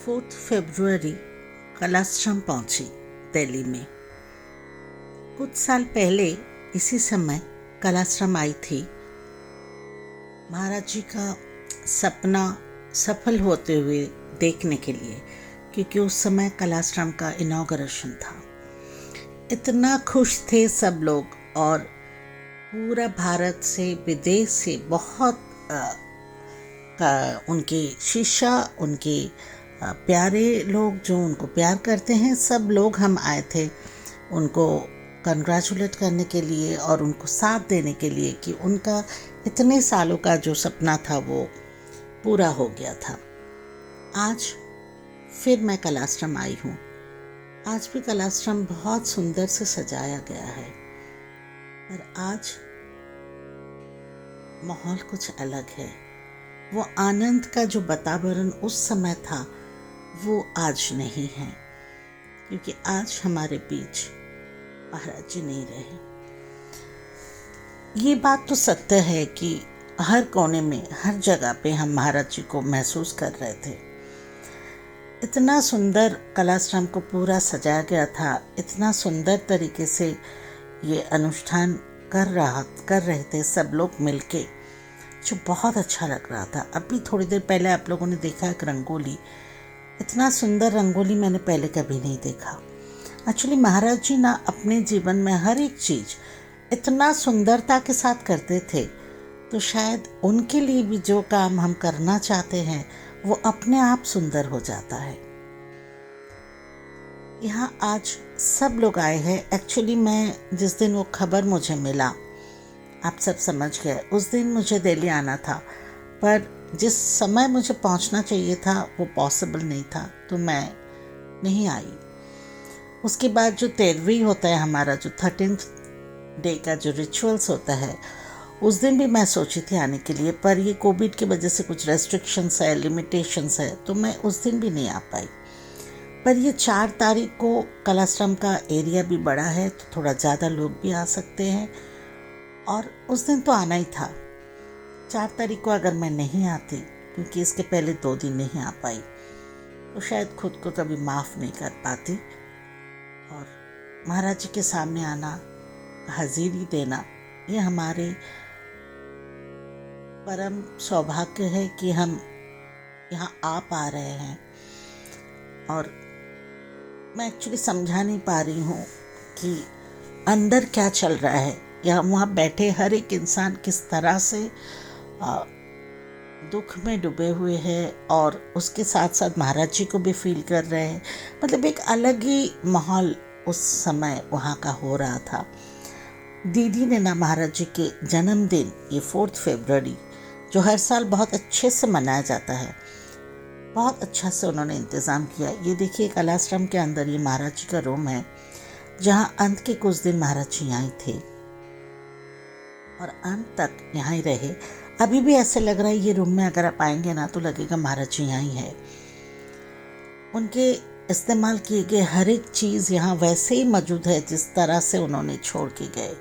4 फरवरी कलाश्रम पहुंची दिल्ली में। कुछ साल पहले इसी समय कलाश्रम आई थी महाराज जी का सपना सफल होते हुए देखने के लिए, क्योंकि उस समय कलाश्रम का इनॉग्रेशन था। इतना खुश थे सब लोग और पूरा भारत से विदेश से बहुत उनके शिष्य, उनके प्यारे लोग जो उनको प्यार करते हैं, सब लोग हम आए थे उनको कंग्रेचुलेट करने के लिए और उनको साथ देने के लिए कि उनका इतने सालों का जो सपना था वो पूरा हो गया था। आज फिर मैं कलाश्रम आई हूँ। आज भी कलाश्रम बहुत सुंदर से सजाया गया है, पर आज माहौल कुछ अलग है। वो आनंद का जो वातावरण उस समय था वो आज नहीं है, क्योंकि आज हमारे बीच महाराज जी नहीं रहे। ये बात तो सत्य है कि हर कोने में, हर जगह पे हम महाराज जी को महसूस कर रहे थे। इतना सुंदर कलाश्रम को पूरा सजाया गया था, इतना सुंदर तरीके से ये अनुष्ठान कर रहे थे सब लोग मिलके, जो बहुत अच्छा लग रहा था। अभी थोड़ी देर पहले आप लोगों ने देखा एक रंगोली, इतना सुंदर रंगोली मैंने पहले कभी नहीं देखा। एक्चुअली महाराज जी ना अपने जीवन में हर एक चीज़ इतना सुंदरता के साथ करते थे, तो शायद उनके लिए भी जो काम हम करना चाहते हैं वो अपने आप सुंदर हो जाता है। यहाँ आज सब लोग आए हैं। एक्चुअली मैं जिस दिन वो खबर मुझे मिला, आप सब समझ गए, उस दिन मुझे दिल्ली आना था, पर जिस समय मुझे पहुंचना चाहिए था वो पॉसिबल नहीं था, तो मैं नहीं आई। उसके बाद जो 13वीं होता है हमारा, जो 13th डे का जो रिचुअल्स होता है, उस दिन भी मैं सोची थी आने के लिए, पर ये कोविड की वजह से कुछ रेस्ट्रिक्शंस है, लिमिटेशंस है, तो मैं उस दिन भी नहीं आ पाई। पर ये 4 तारीख को कलाश्रम का एरिया भी बड़ा है, तो थोड़ा ज़्यादा लोग भी आ सकते हैं, और उस दिन तो आना ही था। 4 तारीख को अगर मैं नहीं आती, क्योंकि इसके पहले 2 दिन नहीं आ पाई, तो शायद खुद को कभी माफ़ नहीं कर पाती। और महाराज जी के सामने आना, हाजिरी देना, ये हमारे परम सौभाग्य है कि हम यहाँ आ पा रहे हैं। और मैं एक्चुअली समझा नहीं पा रही हूँ कि अंदर क्या चल रहा है, या वहाँ बैठे हर एक इंसान किस तरह से दुख में डूबे हुए हैं और उसके साथ साथ महाराज जी को भी फील कर रहे हैं। मतलब एक अलग ही माहौल उस समय वहाँ का हो रहा था। दीदी ने ना महाराज जी के जन्मदिन, ये 4 फरवरी, जो हर साल बहुत अच्छे से मनाया जाता है, बहुत अच्छा से उन्होंने इंतज़ाम किया। ये देखिए कलाश्रम के अंदर ये महाराज जी का रूम है, जहाँ अंत के कुछ दिन महाराज जी यहाँ थे और अंत तक यहाँ ही रहे। अभी भी ऐसे लग रहा है ये रूम में अगर आप आएंगे ना तो लगेगा महाराज जी यहाँ ही है। उनके इस्तेमाल किए गए हर एक चीज़ यहाँ वैसे ही मौजूद है जिस तरह से उन्होंने छोड़ के गए।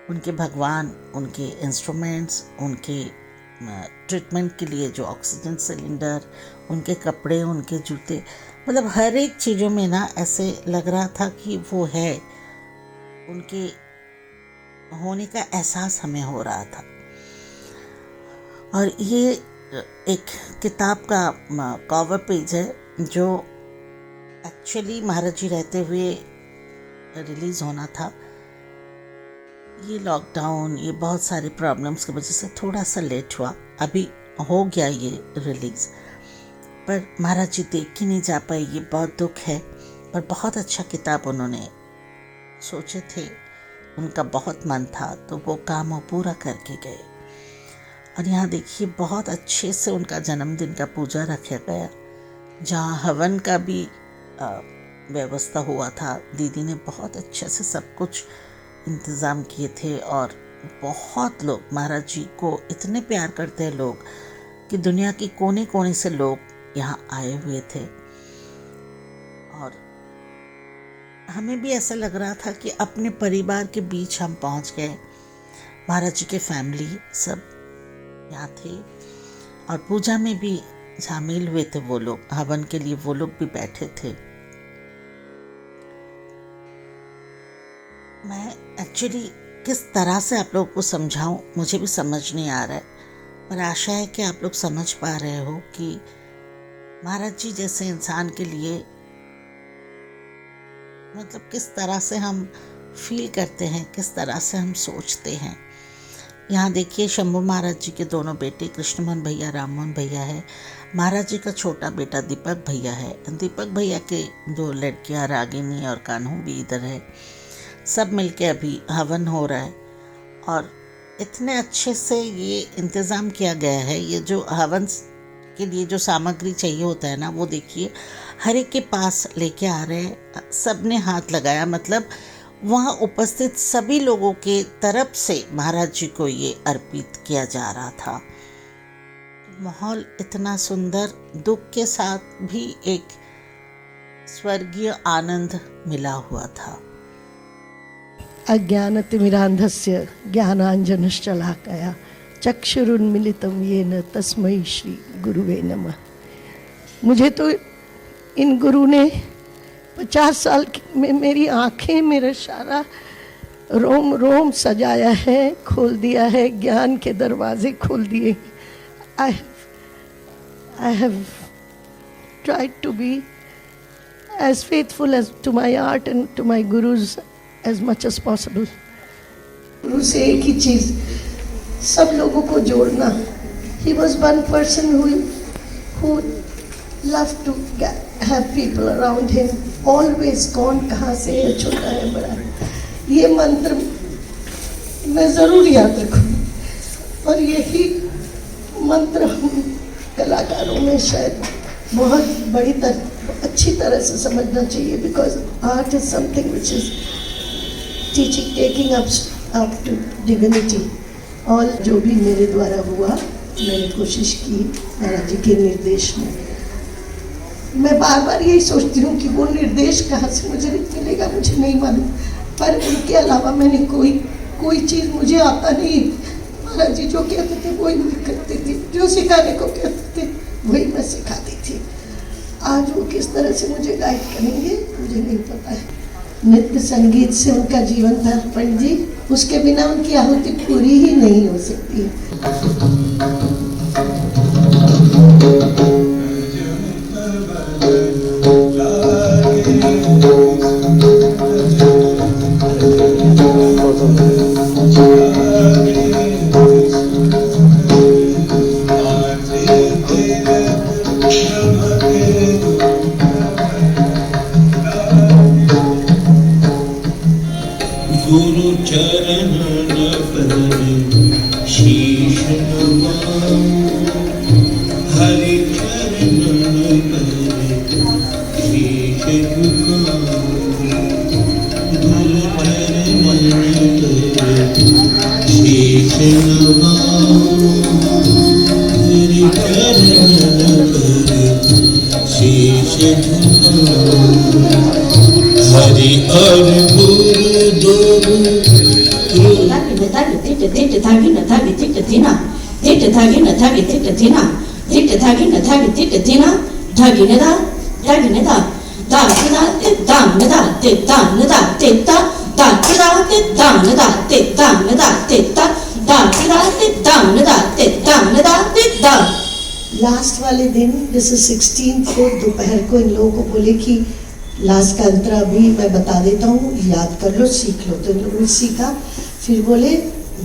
उनके भगवान, उनके इंस्ट्रूमेंट्स, उनके ट्रीटमेंट के लिए जो ऑक्सीजन सिलेंडर, उनके कपड़े, उनके जूते, मतलब हर एक चीज़ों में ना ऐसे लग रहा था कि वो है, उनके होने का एहसास हमें हो रहा था। और ये एक किताब का कवर पेज है जो एक्चुअली महाराज जी रहते हुए रिलीज़ होना था। ये लॉकडाउन, ये बहुत सारे प्रॉब्लम्स की वजह से थोड़ा सा लेट हुआ, अभी हो गया ये रिलीज़, पर महाराज जी देख ही नहीं जा पाए, ये बहुत दुख है। पर बहुत अच्छा किताब उन्होंने सोचे थे, उनका बहुत मन था, तो वो काम वो पूरा करके गए। और यहाँ देखिए बहुत अच्छे से उनका जन्मदिन का पूजा रखा गया, जहाँ हवन का भी व्यवस्था हुआ था। दीदी ने बहुत अच्छे से सब कुछ इंतज़ाम किए थे, और बहुत लोग, महाराज जी को इतने प्यार करते हैं लोग कि दुनिया के कोने कोने से लोग यहाँ आए हुए थे। और हमें भी ऐसा लग रहा था कि अपने परिवार के बीच हम पहुँच गए। महाराज जी के फैमिली सब यहाँ थे, और पूजा में भी शामिल हुए थे वो लोग, हवन के लिए वो लोग भी बैठे थे। मैं एक्चुअली किस तरह से आप लोगों को समझाऊं मुझे भी समझ नहीं आ रहा है, पर आशा है कि आप लोग समझ पा रहे हो कि महाराज जी जैसे इंसान के लिए मतलब किस तरह से हम फील करते हैं, किस तरह से हम सोचते हैं। यहाँ देखिए शंभू महाराज जी के दोनों बेटे कृष्णमोहन भैया, राममोहन भैया है। महाराज जी का छोटा बेटा दीपक भैया है। दीपक भैया के दो लड़कियाँ रागिनी और कान्हू भी इधर है। सब मिलके अभी हवन हो रहा है और इतने अच्छे से ये इंतज़ाम किया गया है। ये जो हवन के लिए जो सामग्री चाहिए होता है ना, वो देखिए हर एक के पास लेके आ रहे हैं। सब ने हाथ लगाया, मतलब वहाँ उपस्थित सभी लोगों के तरफ से महाराज जी को ये अर्पित किया जा रहा था। माहौल इतना सुंदर, दुख के साथ भी एक स्वर्गीय आनंद मिला हुआ था। अज्ञानतिमिरान्धस्य ज्ञानाञ्जनश्शलाकया चक्षुरुन्मीलितं येन तस्मै श्री गुरुवे नमः। मुझे तो इन गुरु ने 50 साल में मेरी आंखें, मेरा सारा रोम रोम सजाया है, खोल दिया है, ज्ञान के दरवाजे खोल दिए। I have tried to be as faithful as to my art and to my gurus as much as possible. गुरु से एक ही चीज, सब लोगों को जोड़ना। He was one person who loved to have people around him. Always कौन कहाँ से है, छोटा है बड़ा है, ये मंत्र मैं जरूर याद रखूँ। और यही मंत्र हम कलाकारों में शायद बहुत बड़ी अच्छी तरह से समझना चाहिए, because art is something which is teaching, taking up to divinity. और जो भी मेरे द्वारा हुआ, मैंने कोशिश की महाराज जी के निर्देश में। मैं बार बार यही सोचती हूँ कि वो निर्देश कहाँ से मुझे मिलेगा, मुझे नहीं मालूम, पर उनके अलावा मैंने कोई चीज़ मुझे आता नहीं। महाराज जी जो कहते थे वही मैं करती थी, जो सिखाने को कहते थे वही मैं सिखाती थी। आज वो किस तरह से मुझे गाइड करेंगे मुझे नहीं पता है। नृत्य संगीत से उनका जीवन था पंडित जी, उसके बिना उनकी आहुति पूरी ही नहीं हो सकती। गुरु चरण पर शीश नवाऊं, हरि चरण पर शीश झुकाऊं। गुरु चरण पर शीश नवाऊं, हरि चरण पर शीश झुकाऊं। हरि और गुरु दोनों लास्ट वाले दिन जैसे 16 को दोपहर को इन लोगों को बोले कि लास्ट का अंतरा भी मैं बता देता हूँ, याद कर लो, सीख लो। तो इन लोगों ने सीखा। फिर बोले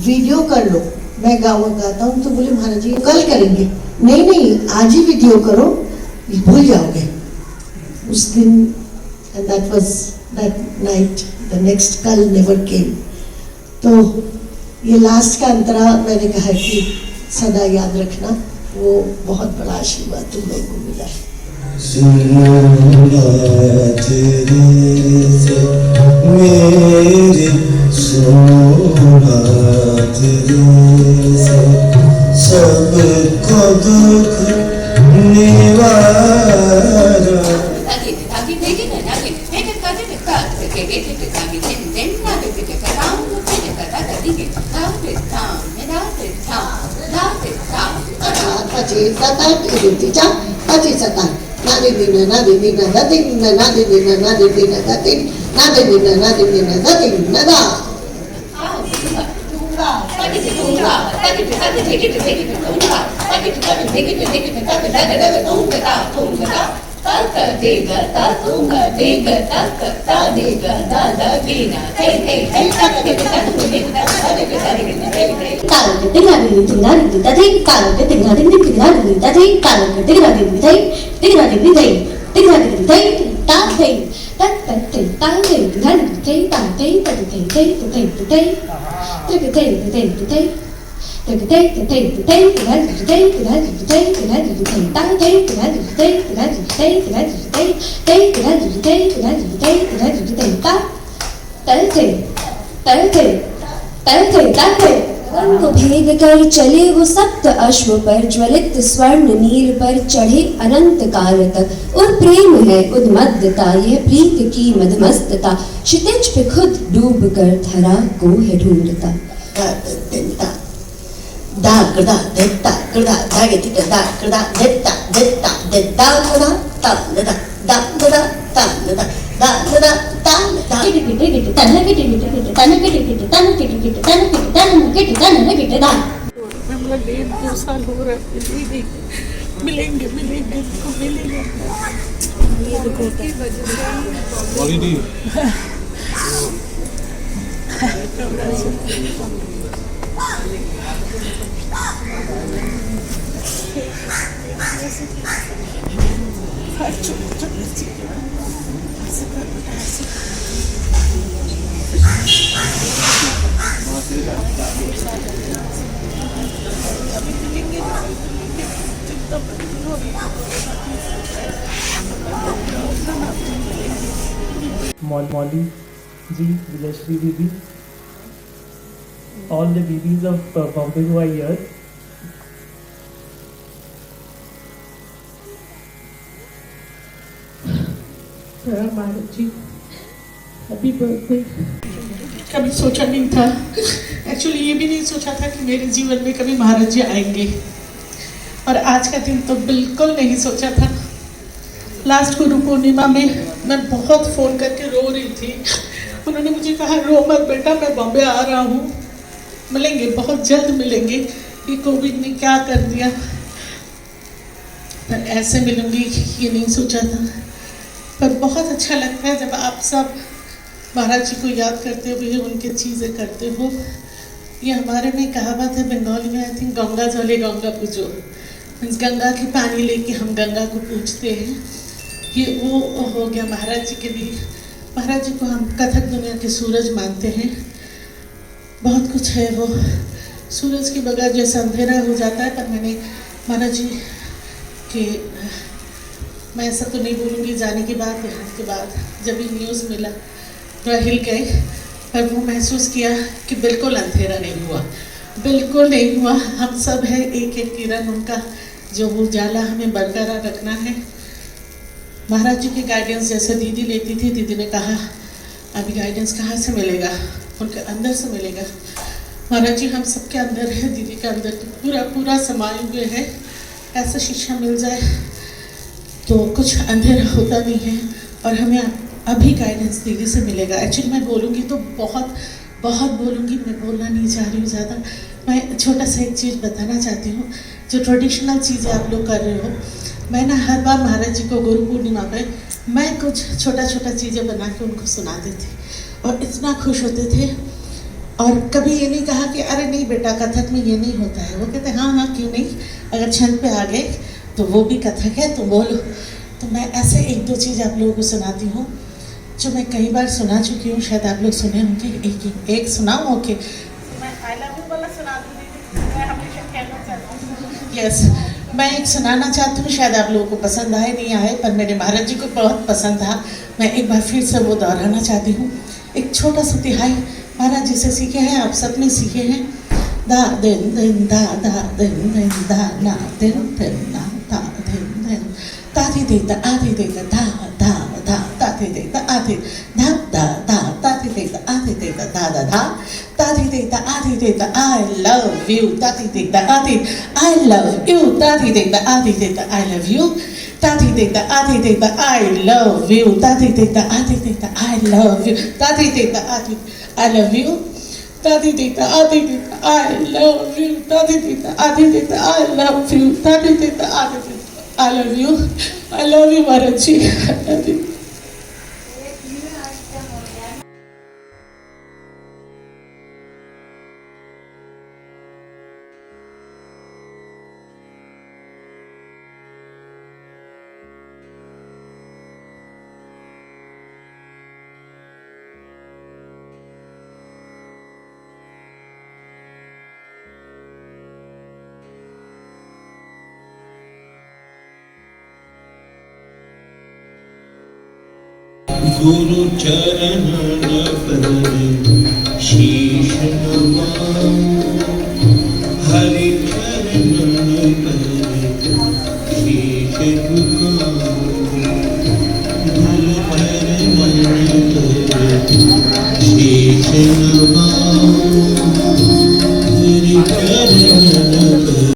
वीडियो कर लो, मैं गाता हूँ। तो बोले महाराज जी कल करेंगे। नहीं आज ही वीडियो करो, भूल जाओगे उस दिन। And that was that night, the next कल नेवर केम। तो ये लास्ट का अंतरा मैंने कहा कि सदा याद रखना, वो बहुत बड़ा आशीर्वाद तुम लोगों को मिला है। सुना तेरे से मेरे, सुना तेरे से सबको दुख निवारा। चे सता टी टी चा टी सता ना दे दिन ना दे दिन ना दे दिन ना दे दिन ना दे दिन ना दे ना दे दिन ना दे दिन ना दे दिन ना दा रंग भेद कर चले वो सप्त अश्व पर ज्वलित स्वर्ण नील पर चढ़े अनंत काल तक। और प्रेम है उन्मत्तता यह प्रीत की मधमस्तता क्षितिज पे खुद डूब कर धरा को है ढूंढता। da gda detta gda dageti da gda detta detta detta gda ta gda da gda ta gda da gda ta gda kit kit kit तन किट किट किट तन किट किट तन किट किट तन kit तन kit तन kit दा मतलब 1-2 साल हो रहा है, मिलेंगे मिलेंगे तो मिलेंगे। Molly ji, Vijayashri Didi, all the Didis of Bombay who are here. Maharaj ji, happy birthday. कभी सोचा नहीं था, एक्चुअली ये भी नहीं सोचा था कि मेरे जीवन में कभी महाराज जी आएंगे, और आज का दिन तो बिल्कुल नहीं सोचा था। लास्ट गुरु पूर्णिमा में मैं बहुत फ़ोन करके रो रही थी। उन्होंने मुझे कहा रो मत बेटा, मैं बॉम्बे आ रहा हूँ, मिलेंगे, बहुत जल्द मिलेंगे। ये कोविड ने क्या कर दिया, पर ऐसे मिलूंगी ये नहीं सोचा था। पर बहुत अच्छा लगता है जब आप सब महाराज जी को याद करते हुए उनके चीज़ें करते हो। ये हमारे में कहावत है बंगाली में, आई थिंक, गंगा जले गंगा पूजो, मीन्स गंगा की पानी लेके हम गंगा को पूजते हैं। ये वो हो गया महाराज जी के लिए। महाराज जी को हम कथक दुनिया के सूरज मानते हैं। बहुत कुछ है वो, सूरज के बगैर जैसा अंधेरा हो जाता है। पर मैंने महाराज जी के, मैं ऐसा तो नहीं बोलूँगी, जाने के बाद, देहांत के बाद जब ये न्यूज़ मिला थोड़ा हिल गए, पर वो महसूस किया कि बिल्कुल अंधेरा नहीं हुआ, बिल्कुल नहीं हुआ। हम सब है एक एक किरण उनका, जो वो उजाला हमें बरकरार रखना है। महाराज जी की गाइडेंस जैसे दीदी लेती थी, दीदी ने कहा अभी गाइडेंस कहाँ से मिलेगा, उनके अंदर से मिलेगा। महाराज जी हम सबके अंदर है, दीदी के अंदर पूरा पूरा समाये हुए है। ऐसा शिक्षा मिल जाए तो कुछ अंधेरा होता नहीं है, और हमें अभी गाइडेंस दीदी से मिलेगा। एक्चुअली मैं बोलूँगी तो बहुत बहुत बोलूँगी, मैं बोलना नहीं चाह रही हूँ ज़्यादा। मैं छोटा सा एक चीज़ बताना चाहती हूँ, जो ट्रेडिशनल चीज़ें आप लोग कर रहे हो। मैं ना हर बार महाराज जी को गुरु पूर्णिमा पे मैं कुछ छोटा छोटा चीज़ें बना के उनको सुनाती थी, और इतना खुश होते थे। और कभी ये नहीं कहा कि अरे नहीं बेटा कथक में ये नहीं होता है। वो कहते हाँ हाँ क्यों नहीं, अगर छंद पे आ गए तो वो भी कथक है, तो बोलो। तो मैं ऐसे एक दो चीज़ आप लोगों को सुनाती हूँ जो मैं कई बार सुना चुकी हूँ, शायद आप लोग सुने होंगे। एक सुनाऊँ? ओके, मैं आई लव यू वाला सुना दूँगी, मैं हमेशा कहना चाहती हूँ। यस, मैं एक सुनाना चाहती हूँ, शायद आप लोगों को पसंद आए नहीं आए, पर मेरे महाराज जी को बहुत पसंद था। मैं एक बार फिर से वो दोहराना चाहती हूँ। एक छोटा सा तिहाई महाराज जी से सीखे हैं, आप सब ने सीखे हैं। दा दिन दिन दा दिन दिन दा ना दिन दिन ना दा दिन दिन ताधी दे दा आधी दे दा धा धा धा ताधी दे दा आधी धा धा धा ताधी दे दा आधी दे दा धा धा धा ता Tati Tita Ati Tita, I love you. Tati Tita Ati, I love you. Tati Tita Ati Tita, I love you. Tati Tita Ati Tita, I love you. Tati Tita Ati Tita, I love you. Tati Tita Ati, I love you. Tati Tita Ati Tita, I love you. Tati Tita Ati Tita, I love you. Tati Tita Ati Tita, I love you. I love you, Maharaj ji. I love you. गुरु चरण पर शीश नवाऊं, हरि चरण पर शीश झुकाऊं। गुरु चरण पर शीश नवाऊं,